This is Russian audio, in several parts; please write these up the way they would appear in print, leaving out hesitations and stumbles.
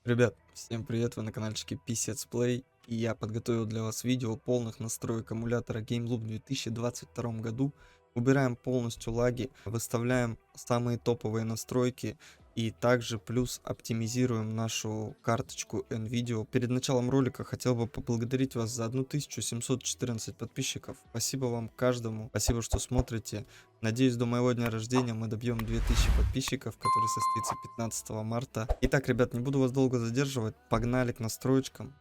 Ребят, всем привет, вы на каналчике Pisets Play, и я подготовил для вас видео полных настроек аккумулятора GameLoop в 2022 году. Убираем полностью лаги, выставляем самые топовые настройки и также плюс оптимизируем нашу карточку NVIDIA. Перед началом ролика хотел бы поблагодарить вас за 1714 подписчиков. Спасибо вам каждому, спасибо, что смотрите. Надеюсь, до моего дня рождения мы добьем 2000 подписчиков, который состоится 15 марта. Итак, ребят, не буду вас долго задерживать. Погнали к настроечкам.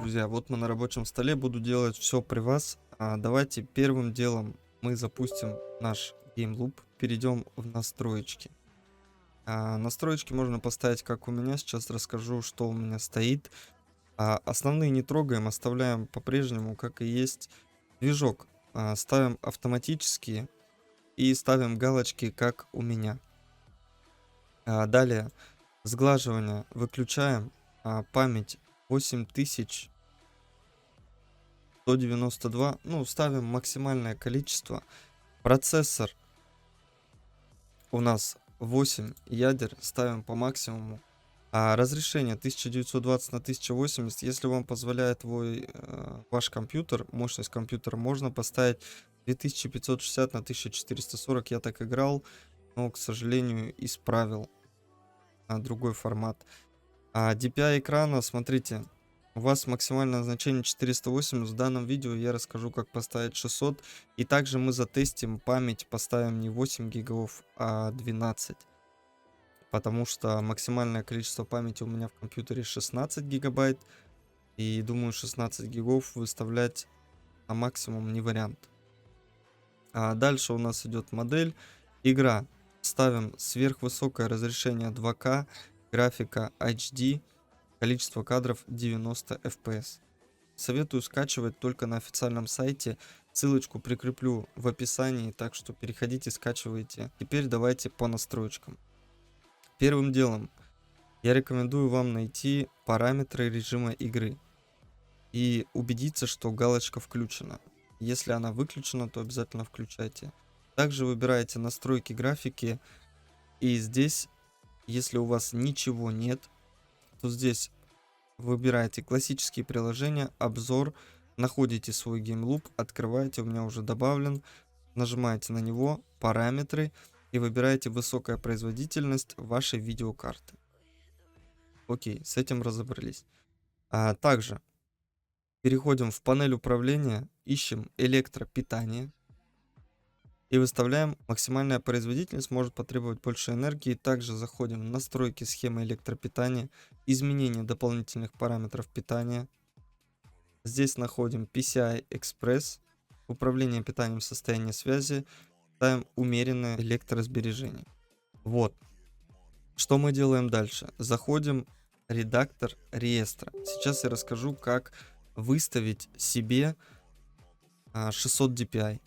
Друзья, вот мы на рабочем столе, буду делать все при вас. Давайте первым делом мы запустим наш GameLoop, перейдем в настроечки. Настроечки можно поставить, как у меня. Сейчас расскажу, что у меня стоит. Основные не трогаем, оставляем по-прежнему, как и есть. Движок ставим автоматически и ставим галочки, как у меня. Далее сглаживание выключаем. Память 8192, ну, ставим максимальное количество. Процессор у нас 8 ядер, ставим по максимуму. Разрешение 1920 на 1080, если вам позволяет ваш компьютер, мощность компьютера, можно поставить 2560 на 1440. Я так играл, но, к сожалению, исправил другой формат. DPI экрана, смотрите, у вас максимальное значение 480. В данном видео я расскажу, как поставить 600. И также мы затестим память, поставим не 8 гигов, а 12. Потому что максимальное количество памяти у меня в компьютере 16 гигабайт. И думаю, 16 гигов выставлять на максимум не вариант. Дальше у нас идет модель. Игра. Ставим сверхвысокое разрешение 2К. Графика HD. Количество кадров 90 FPS. Советую скачивать только на официальном сайте. Ссылочку прикреплю в описании, так что переходите, скачивайте. Теперь давайте по настроечкам. Первым делом я рекомендую вам найти параметры режима игры и убедиться, что галочка включена. Если она выключена, то обязательно включайте. Также выбираете настройки графики, и здесь, если у вас ничего нет, то здесь выбираете классические приложения, обзор, находите свой GameLoop, открываете, у меня уже добавлен, нажимаете на него, параметры и выбираете высокая производительность вашей видеокарты. Окей, с этим разобрались. Также переходим в панель управления, ищем электропитание и выставляем максимальная производительность, может потребовать больше энергии. Также заходим в настройки схемы электропитания, изменение дополнительных параметров питания. Здесь находим PCI Express, управление питанием, состояние связи, ставим умеренное электросбережение. Вот. Что мы делаем дальше? Заходим в редактор реестра. Сейчас я расскажу, как выставить себе 600 DPI.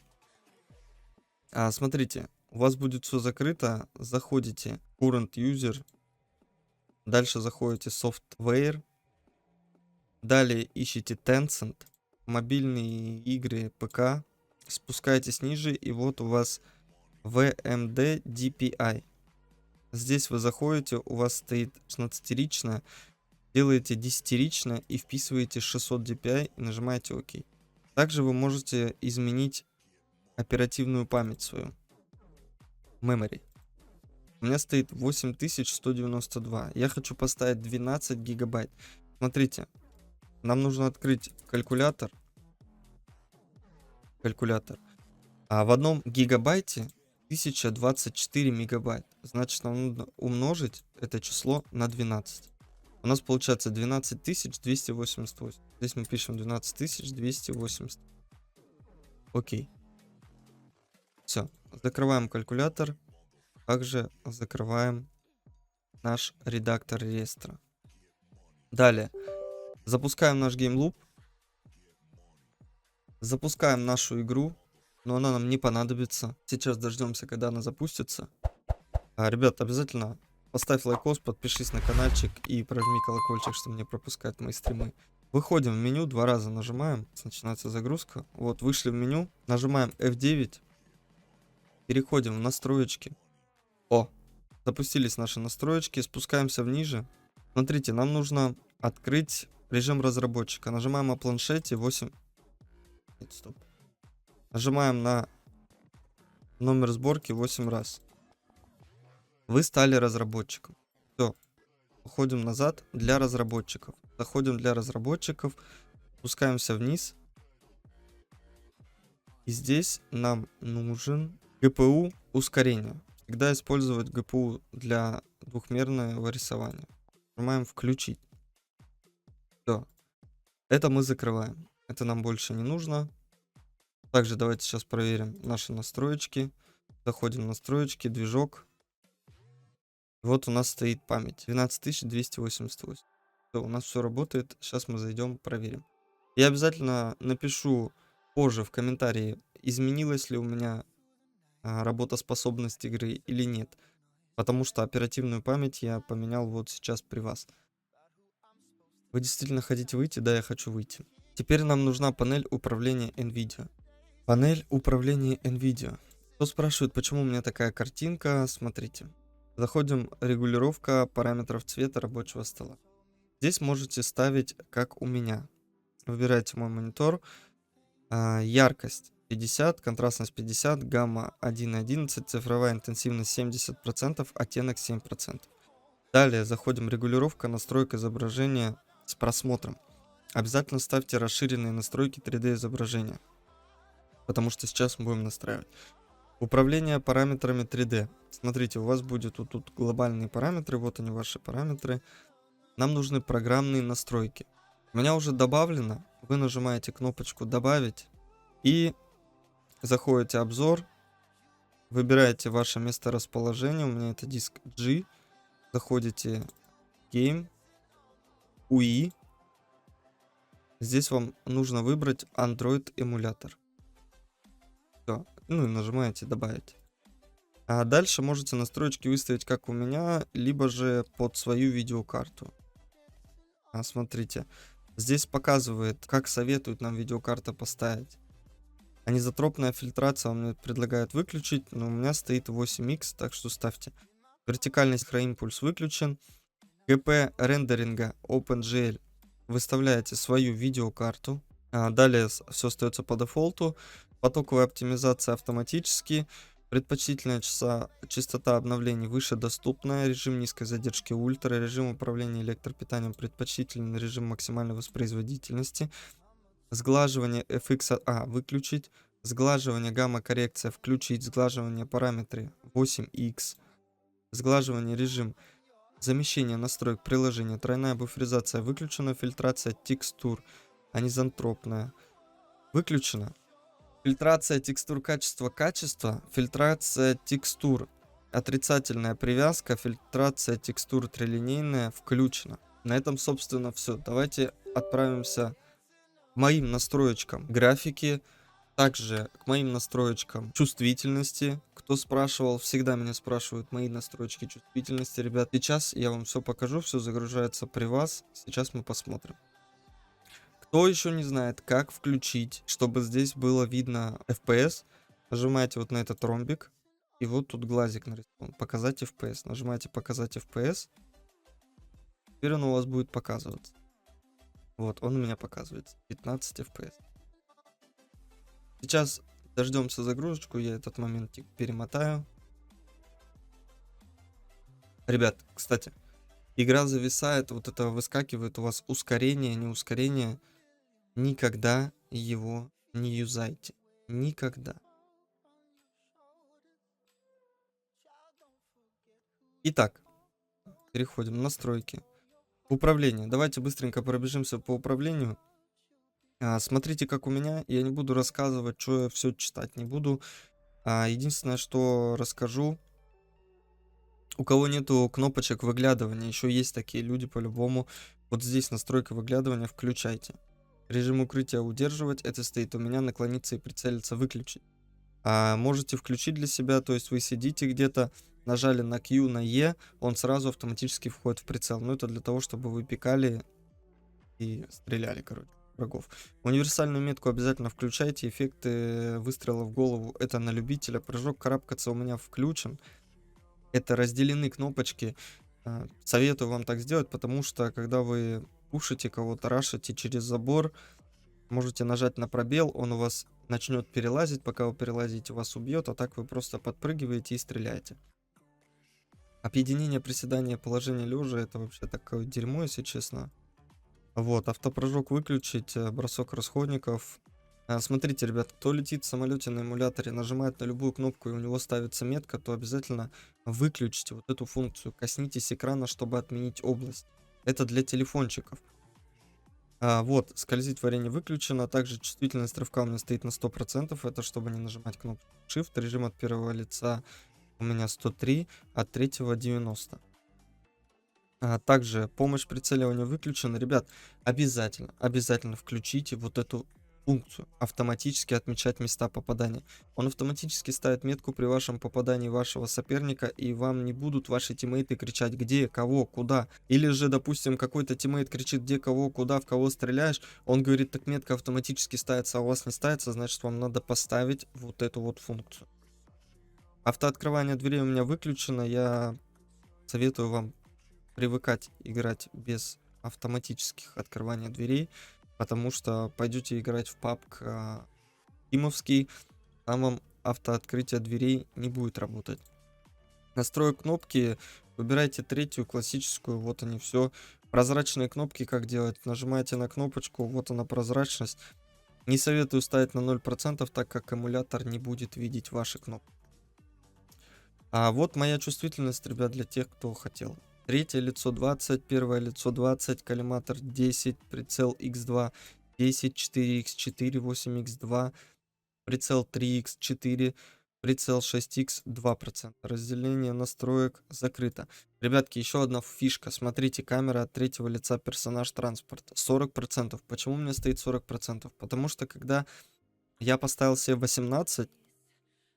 Смотрите, у вас будет все закрыто, заходите Current User, дальше заходите Software, далее ищите Tencent, мобильные игры, ПК, спускаетесь ниже, и вот у вас VMD DPI. Здесь вы заходите, у вас стоит 16-ричная, делаете 10-ричная и вписываете 600 DPI и нажимаете ОК. Также вы можете изменить оперативную память свою. Memory. У меня стоит 8192. Я хочу поставить 12 гигабайт. Смотрите, нам нужно открыть калькулятор. А в одном гигабайте 1024 мегабайт. Значит, нам нужно умножить это число на 12. У нас получается 12288. Здесь мы пишем 12280. Окей. Все, закрываем калькулятор, также закрываем наш редактор реестра. Далее, запускаем наш GameLoop, запускаем нашу игру, но она нам не понадобится. Сейчас дождемся, когда она запустится. Ребят, обязательно поставь лайкос, подпишись на каналчик и прожми колокольчик, чтобы не пропускать мои стримы. Выходим в меню, 2 раза нажимаем, начинается загрузка. Вот, вышли в меню, нажимаем F9. Переходим в настройки. О, запустились наши настройки. Спускаемся ниже. Смотрите, нам нужно открыть режим разработчика. Нажимаем на планшете 8. Нет, стоп. Нажимаем на номер сборки 8 раз. Вы стали разработчиком. Все. Уходим назад для разработчиков. Заходим для разработчиков. Спускаемся вниз. И здесь нам нужен GPU ускорение. Всегда использовать GPU для двухмерного рисования. Нажимаем включить. Все. Это мы закрываем. Это нам больше не нужно. Также давайте сейчас проверим наши настроечки. Заходим в настроечки, движок. Вот у нас стоит память. 12288. Все, у нас все работает. Сейчас мы зайдем, проверим. Я обязательно напишу позже в комментарии, изменилась ли у меня работоспособность игры или нет. Потому что оперативную память я поменял вот сейчас при вас. Вы действительно хотите выйти? Да, я хочу выйти. Теперь нам нужна панель управления NVIDIA. Панель управления NVIDIA. Кто спрашивает, почему у меня такая картинка? Смотрите. Заходим, регулировка параметров цвета рабочего стола. Здесь можете ставить, как у меня. Выбираете мой монитор. Яркость 50, контрастность 50, гамма 1.11, цифровая интенсивность 70%, оттенок 7%. Далее заходим, регулировка, настройка изображения с просмотром. Обязательно ставьте расширенные настройки 3D изображения, потому что сейчас мы будем настраивать. Управление параметрами 3D. Смотрите, у вас будет вот тут глобальные параметры, вот они ваши параметры. Нам нужны программные настройки. У меня уже добавлено. Вы нажимаете кнопочку «Добавить» и заходите в обзор. Выбираете ваше месторасположение. У меня это диск G. Заходите в Game, UI. Здесь вам нужно выбрать Android эмулятор. Все. Ну и нажимаете «Добавить». А дальше можете настройки выставить, как у меня, либо же под свою видеокарту. Смотрите. Здесь показывает, как советует нам видеокарта поставить. Анизотропная фильтрация он мне предлагает выключить, но у меня стоит 8X, так что ставьте. Вертикальный синхроимпульс выключен. ГП рендеринга OpenGL выставляете свою видеокарту. Далее все остается по дефолту. Потоковая оптимизация автоматически. Предпочтительная частота обновлений выше доступная. Режим низкой задержки ультра. Режим управления электропитанием предпочтительный. Режим максимальной воспроизводительности. Сглаживание FX выключить. Сглаживание гамма-коррекция включить. Сглаживание параметры 8X. Сглаживание режим. Замещение настроек приложения. Тройная буферизация выключена. Фильтрация текстур анизотропная выключена. Фильтрация текстур качества. Фильтрация текстур отрицательная привязка. Фильтрация текстур трилинейная включена. На этом, собственно, все. Давайте отправимся к моим настроечкам графики. Также к моим настроечкам чувствительности. Кто спрашивал, всегда меня спрашивают мои настройки чувствительности. Ребят, сейчас я вам все покажу. Все загружается при вас. Сейчас мы посмотрим. Кто еще не знает, как включить, чтобы здесь было видно FPS, нажимаете вот на этот ромбик, и вот тут глазик нарисован. Показать FPS. Нажимаете показать FPS. Теперь он у вас будет показываться. Вот, он у меня показывается. 15 FPS. Сейчас дождемся загрузочку, я этот момент перемотаю. Ребят, кстати, игра зависает, вот это выскакивает у вас ускорение, не ускорение. Никогда его не юзайте. Никогда. Итак, переходим в настройки. Управление. Давайте быстренько пробежимся по управлению. Смотрите, как у меня. Я не буду рассказывать, что я все читать не буду. Единственное, что расскажу. У кого нету кнопочек выглядывания, еще есть такие люди по-любому. Вот здесь настройка выглядывания, включайте. Режим укрытия удерживать, это стоит у меня, наклониться и прицелиться выключить. Можете включить для себя, то есть вы сидите где-то, нажали на Q, на E, он сразу автоматически входит в прицел. Но это для того, чтобы вы пикали и стреляли, короче. врагов. Универсальную метку обязательно включайте. Эффекты выстрела в голову — это на любителя. Прыжок карабкаться у меня включен. Это разделены кнопочки. Советую вам так сделать, потому что когда вы пушите кого-то, рашите через забор, можете нажать на пробел, он у вас начнет перелазить, пока вы перелазите, вас убьет, а так вы просто подпрыгиваете и стреляете. Объединение приседания положения лежа — это вообще такое дерьмо, если честно. Вот, автопрыжок выключить, бросок расходников. Смотрите, ребят, кто летит в самолете на эмуляторе, нажимает на любую кнопку и у него ставится метка, то обязательно выключите вот эту функцию. Коснитесь экрана, чтобы отменить область. Это для телефончиков. Вот, скользить варенье выключено. Также чувствительность рывка у меня стоит на 100%. Это чтобы не нажимать кнопку Shift. Режим от первого лица у меня 103, от третьего 90. Также помощь прицеливания выключена. Ребят, обязательно включите вот эту функцию. Автоматически отмечать места попадания. Он автоматически ставит метку при вашем попадании вашего соперника, и вам не будут ваши тиммейты кричать, где, кого, куда. Или же, допустим, какой-то тиммейт кричит, где, кого, куда, в кого стреляешь. Он говорит, так метка автоматически ставится, а у вас не ставится, значит, вам надо поставить вот эту вот функцию. Автооткрывание дверей у меня выключено. Я советую вам привыкать играть без автоматических открываний дверей, потому что пойдете играть в PUBG тимовский, там вам автооткрытие дверей не будет работать. Настроек кнопки, выбирайте третью, классическую, вот они, все. Прозрачные кнопки как делать? Нажимаете на кнопочку, вот она прозрачность. Не советую ставить на 0%, так как эмулятор не будет видеть ваши кнопки. Вот моя чувствительность, ребят, для тех, кто хотел. Третье лицо 20, первое лицо 20, коллиматор 10, прицел X2 10, 4X4, 8X2, прицел 3X4, прицел 6X 2%. Разделение настроек закрыто. Ребятки, еще одна фишка. Смотрите, камера от третьего лица, персонаж, транспорт. 40%. Почему у меня стоит 40%? Потому что когда я поставил себе 18,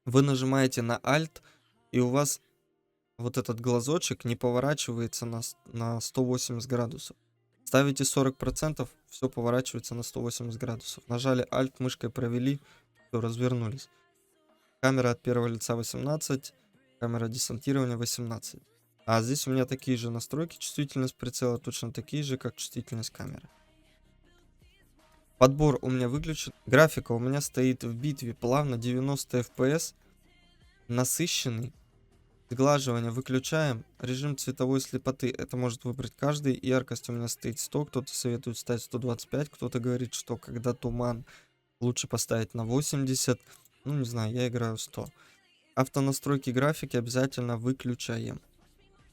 вы нажимаете на Alt, и у вас вот этот глазочек не поворачивается на 180 градусов. Ставите 40%, все поворачивается на 180 градусов. Нажали Alt, мышкой провели, все, развернулись. Камера от первого лица 18, камера десантирования 18. А здесь у меня такие же настройки, чувствительность прицела точно такие же, как чувствительность камеры. Подбор у меня выключен. Графика у меня стоит в битве плавно 90 FPS, насыщенный. Сглаживание выключаем. Режим цветовой слепоты, это может выбрать каждый. Яркость у меня стоит 100, кто-то советует ставить 125, кто-то говорит, что когда туман, лучше поставить на 80. Ну, не знаю, я играю 100. Автонастройки графики обязательно выключаем.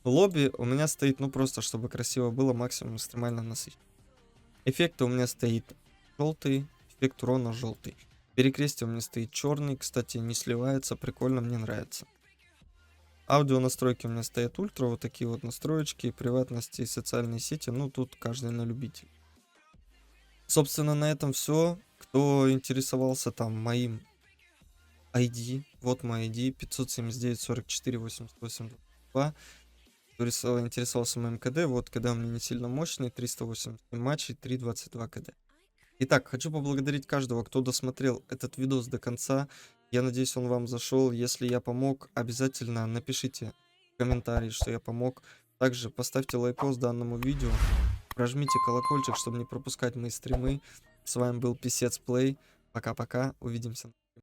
Лобби у меня стоит, ну, просто чтобы красиво было, максимум экстремально насыщенно. Эффекты у меня стоит желтый, эффект урона желтый. Перекрестие у меня стоит черный, кстати, не сливается, прикольно, мне нравится. Аудио настройки у меня стоят ультра, вот такие вот настроечки, приватности и социальные сети, ну тут каждый на любитель. Собственно, на этом все. Кто интересовался там моим ID, вот мой ID 579 44 88 22. Кто интересовался моим КД, вот КД у меня не сильно мощный, 387 матчей, 3.22 КД. Итак, хочу поблагодарить каждого, кто досмотрел этот видос до конца. Я надеюсь, он вам зашел. Если я помог, обязательно напишите в комментарии, что я помог. Также поставьте лайкос данному видео. Прожмите колокольчик, чтобы не пропускать мои стримы. С вами был Писец Плей. Пока-пока. Увидимся.